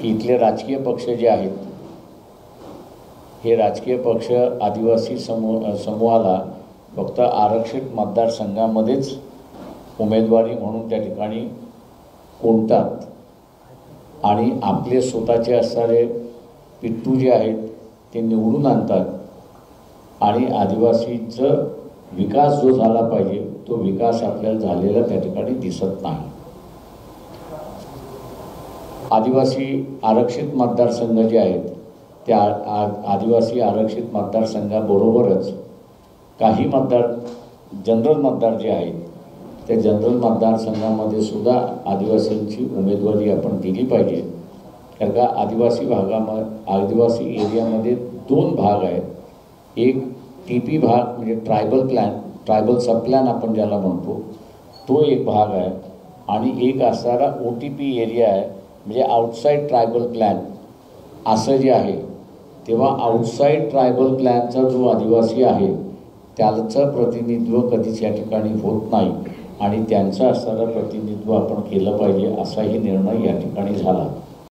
की इथले राजकीय पक्ष जे आहेत हे राजकीय पक्ष आदिवासी समूहाला फक्त आरक्षित मतदारसंघामध्येच उमेदवारी म्हणून त्या ठिकाणी कोणतात आणि आपले स्वतःचे असणारे पिट्टू जे आहेत ते निवडून आणतात आणि आदिवासीचं विकास जो झाला पाहिजे तो विकास आपल्याला झालेला त्या ठिकाणी दिसत नाही। आदिवासी आरक्षित मतदारसंघ जे आहेत त्या आदिवासी आरक्षित मतदारसंघाबरोबरच काही जनरल मतदार जे आहेत त्या जनरल मतदारसंघामध्ये सुद्धा आदिवासींची उमेदवारी आपण दिली पाहिजे। कारण का आदिवासी एरियामध्ये दोन भाग आहेत, एक TP भाग म्हणजे ट्रायबल सब प्लॅन आपण ज्याला म्हणतो तो एक भाग आहे आणि एक असणारा OTP एरिया आहे म्हणजे आउटसाईड ट्रायबल प्लॅन असं जे आहे। तेव्हा आउटसाईड ट्रायबल प्लॅनचा जो आदिवासी आहे त्याचं प्रतिनिधित्व कधीच या ठिकाणी होत नाही आणि त्यांचं असणारं प्रतिनिधित्व आपण केलं पाहिजे असाही निर्णय या ठिकाणी झाला।